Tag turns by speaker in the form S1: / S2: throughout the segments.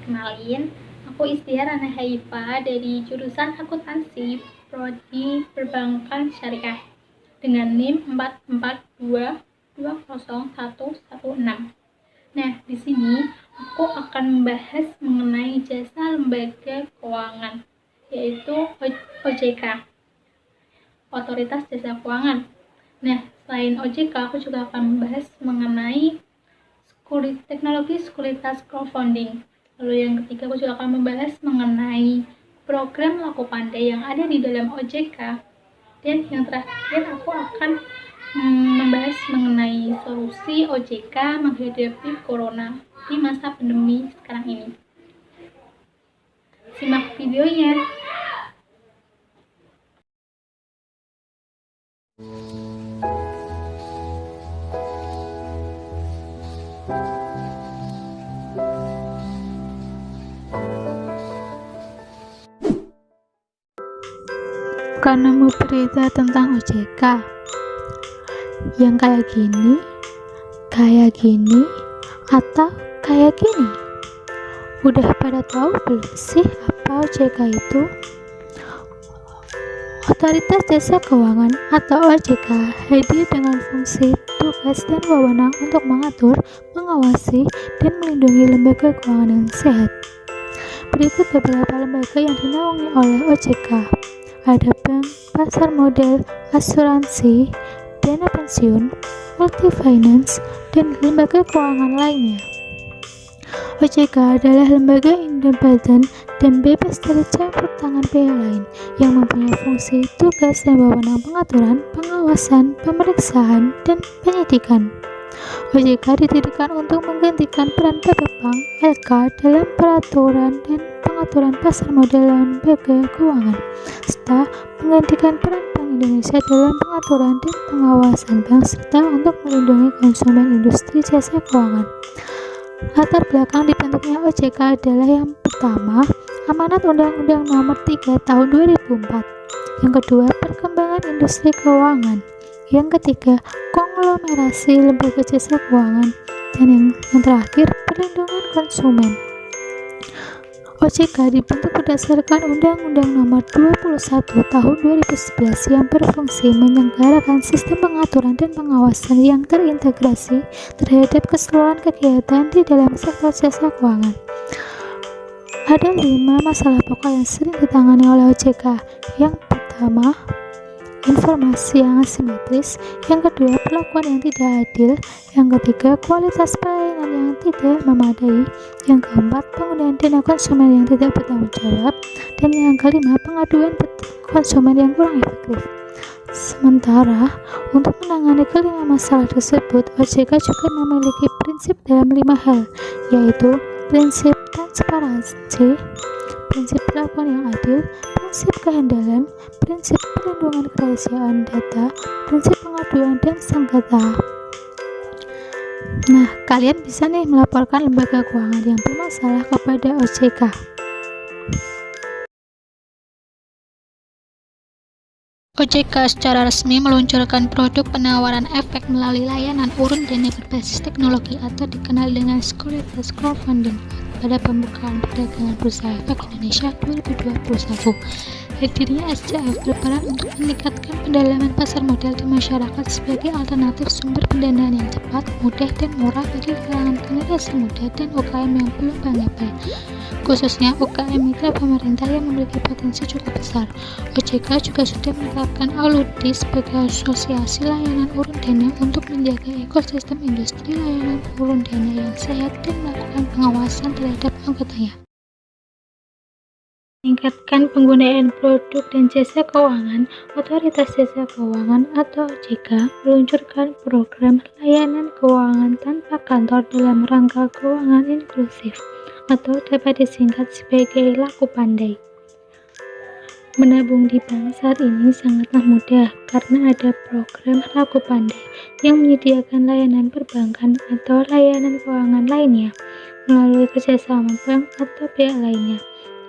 S1: Kenalin, aku Istiarana Haifa dari jurusan Akuntansi Prodi Perbankan Syariah dengan NIM 442201116. Nah, di sini aku akan membahas mengenai jasa lembaga keuangan, yaitu OJK, Otoritas Jasa Keuangan. Nah, selain OJK, aku juga akan membahas mengenai teknologi sekuritas crowdfunding. Lalu yang ketiga, aku juga akan membahas mengenai program Laku Pandai yang ada di dalam OJK. Dan yang terakhir, aku akan membahas mengenai solusi OJK menghadapi corona di masa pandemi sekarang ini. Simak videonya.
S2: Karena mau berita tentang OJK yang kayak gini, atau kayak gini. Udah pada tahu belum sih apa OJK itu? Otoritas Jasa Keuangan atau OJK hadir dengan fungsi, tugas, dan wewenang untuk mengatur, mengawasi, dan melindungi lembaga keuangan yang sehat. Berikut beberapa lembaga yang dinaungi oleh OJK. Ada bank, pasar modal, asuransi, dana pensiun, multi-finance, dan lembaga keuangan lainnya. OJK adalah lembaga independen dan bebas dari campur tangan pihak lain yang mempunyai fungsi, tugas, dan wewenang pengaturan, pengawasan, pemeriksaan, dan penyidikan. OJK didirikan untuk menggantikan peran Bapepang LK dalam peraturan dan pengaturan pasar modal lembaga keuangan, serta menggantikan peran Bank Indonesia dalam pengaturan dan pengawasan bank serta untuk melindungi konsumen industri jasa keuangan. Latar belakang dibentuknya OJK adalah yang pertama, amanat Undang-Undang Nomor 3 Tahun 2004. Yang kedua, perkembangan industri keuangan. Yang ketiga, konglomerasi lembaga jasa keuangan. Dan yang terakhir, perlindungan konsumen. OJK dibentuk berdasarkan Undang-Undang Nomor 21 Tahun 2011 yang berfungsi menyelenggarakan sistem pengaturan dan pengawasan yang terintegrasi terhadap keseluruhan kegiatan di dalam sektor jasa keuangan. Ada 5 masalah pokok yang sering ditangani oleh OJK. Yang pertama, informasi yang asimetris. Yang kedua, perlakuan yang tidak adil. Yang ketiga, kualitas pelayanan yang tidak memadai. Yang keempat, penggunaan dana konsumen yang tidak bertanggung jawab. Dan yang kelima, pengaduan konsumen yang kurang efektif. Sementara, untuk menangani kelima masalah tersebut, OJK juga memiliki prinsip dalam 5 hal, yaitu prinsip transparansi, prinsip perlakuan yang adil, prinsip kehandalan, prinsip perlindungan kerahasiaan data, prinsip pengaduan dan sengketa. Nah, kalian bisa nih melaporkan lembaga keuangan yang bermasalah kepada OJK. OJK secara resmi meluncurkan produk penawaran efek melalui layanan urun dana berbasis teknologi atau dikenal dengan sekuritas crowdfunding pada pembukaan perdagangan bursa efek Indonesia 2021. Hadirnya SJF berperan untuk meningkatkan pendalaman pasar modal di masyarakat sebagai alternatif sumber pendanaan yang cepat, mudah, dan murah bagi kalangan generasi muda dan UKM yang belum bankable, khususnya UKM mitra pemerintah yang memiliki potensi cukup besar. OJK juga sudah menetapkan ALUDI sebagai asosiasi layanan urun dana untuk menjaga ekosistem industri layanan urun dana yang sehat dan melakukan pengawasan terhadap anggotanya. Meningkatkan penggunaan produk dan jasa keuangan, Otoritas Jasa Keuangan atau OJK meluncurkan program layanan keuangan tanpa kantor dalam rangka keuangan inklusif atau dapat disingkat sebagai Laku Pandai. Menabung di bank saat ini sangatlah mudah karena ada program Laku Pandai yang menyediakan layanan perbankan atau layanan keuangan lainnya melalui kerjasama bank atau pihak lainnya,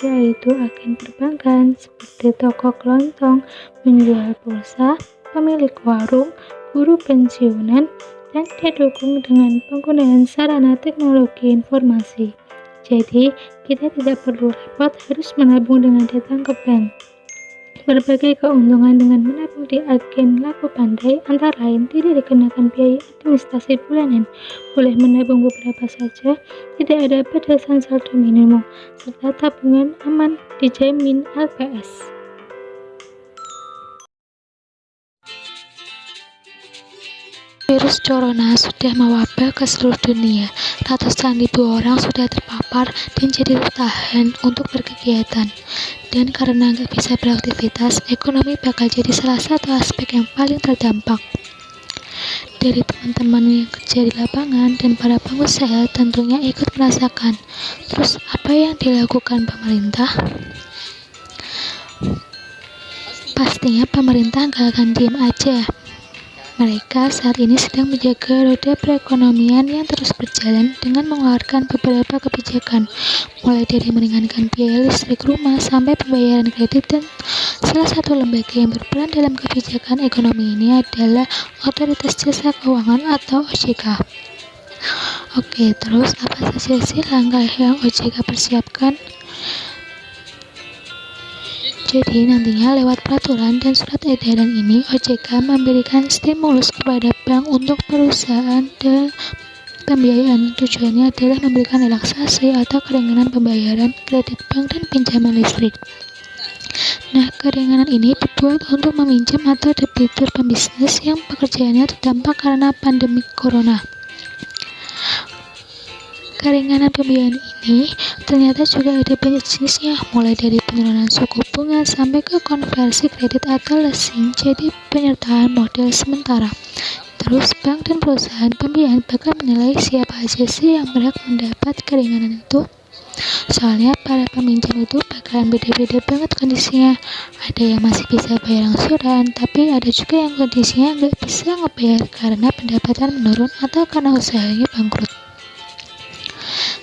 S2: yaitu agen perbankan seperti toko kelontong, penjual pulsa, pemilik warung, guru pensiunan, dan didukung dengan penggunaan sarana teknologi informasi Jadi, kita tidak perlu repot harus menabung dengan datang ke bank. Berbagai keuntungan dengan menabung di agen Laku Pandai antara lain tidak dikenakan biaya administrasi bulanan, boleh menabung beberapa saja, tidak ada batasan saldo minimum, serta tabungan aman dijamin LPS. Virus corona sudah mewabah ke seluruh dunia. Ratusan ribu orang sudah terpapar dan jadi tertahan untuk berkegiatan. Dan karena nggak bisa beraktivitas, ekonomi bakal jadi salah satu aspek yang paling terdampak. Dari teman-teman yang kerja di lapangan dan para pengusaha tentunya ikut merasakan. Terus apa yang dilakukan pemerintah? Pastinya pemerintah nggak akan diam aja. Mereka saat ini sedang menjaga roda perekonomian yang terus berjalan dengan mengeluarkan beberapa kebijakan, mulai dari meringankan biaya listrik rumah sampai pembayaran kredit, dan salah satu lembaga yang berperan dalam kebijakan ekonomi ini adalah Otoritas Jasa Keuangan atau OJK. Oke, terus apa saja sih langkah yang OJK persiapkan? Jadi nantinya lewat peraturan dan surat edaran ini, OJK memberikan stimulus kepada bank untuk perusahaan dan pembiayaan. Tujuannya adalah memberikan relaksasi atau keringanan pembayaran kredit bank dan pinjaman listrik. Nah, keringanan ini dibuat untuk meminjam atau debitur pembisnis yang pekerjaannya terdampak karena pandemi corona. Keringanan pembiayaan ini ternyata juga ada banyak jenisnya, mulai dari penurunan suku bunga sampai ke konversi kredit atau leasing jadi penyertaan modal sementara. Terus bank dan perusahaan pembiayaan bakal menilai siapa aja sih yang berhak mendapat keringanan itu. Soalnya para peminjam itu bakalan beda-beda banget kondisinya. Ada yang masih bisa bayar angsuran, tapi ada juga yang kondisinya nggak bisa ngebayar karena pendapatan menurun atau karena usahanya bangkrut.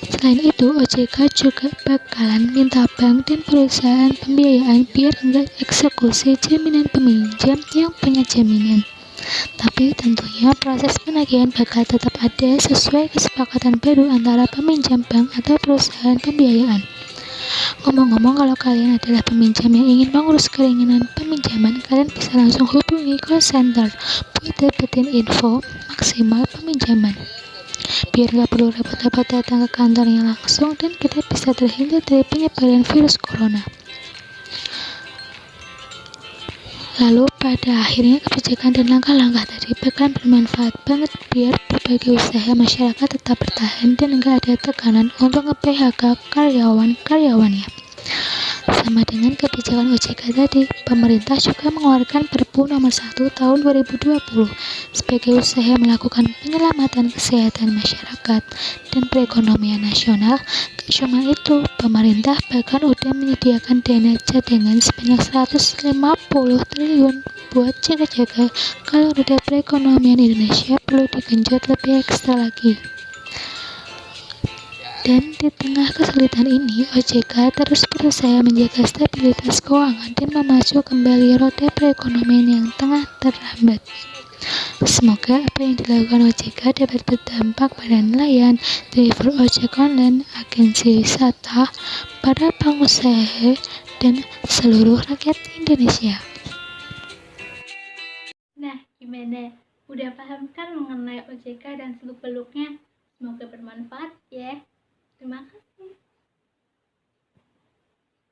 S2: Selain itu, OJK juga bakalan minta bank dan perusahaan pembiayaan biar enggak eksekusi jaminan peminjam yang punya jaminan. Tapi tentunya proses penagihan bakal tetap ada sesuai kesepakatan baru antara peminjam bank atau perusahaan pembiayaan. Ngomong-ngomong, kalau kalian adalah peminjam yang ingin mengurus keringanan peminjaman, kalian bisa langsung hubungi call center buat dapetin info maksimal peminjaman. Biar nggak perlu repot-repot datang ke kantornya langsung dan kita bisa terhindar dari penyebaran virus corona. Lalu pada akhirnya kebijakan dan langkah-langkah tadi bakal bermanfaat banget biar berbagai usaha masyarakat tetap bertahan dan nggak ada tekanan untuk nge-PHK karyawan-karyawannya. Sama dengan kebijakan OJK tadi, pemerintah juga mengeluarkan Perpu nomor 1 tahun 2020 sebagai usaha melakukan penyelamatan kesehatan masyarakat dan perekonomian nasional. Gak cuma itu, pemerintah bahkan udah menyediakan dana cadangan sebanyak 150 triliun buat jaga-jaga kalau roda perekonomian Indonesia perlu digenjot lebih ekstra lagi. Dan di tengah kesulitan ini, OJK terus berusaha menjaga stabilitas keuangan dan memacu kembali roda perekonomian yang tengah terhambat. Semoga apa yang dilakukan OJK dapat berdampak pada nelayan, driver ojek online, agensi wisata, para pengusaha, dan seluruh rakyat Indonesia.
S1: Nah, gimana? Udah paham kan mengenai OJK dan seluk-beluknya? Semoga bermanfaat ya. Terima kasih.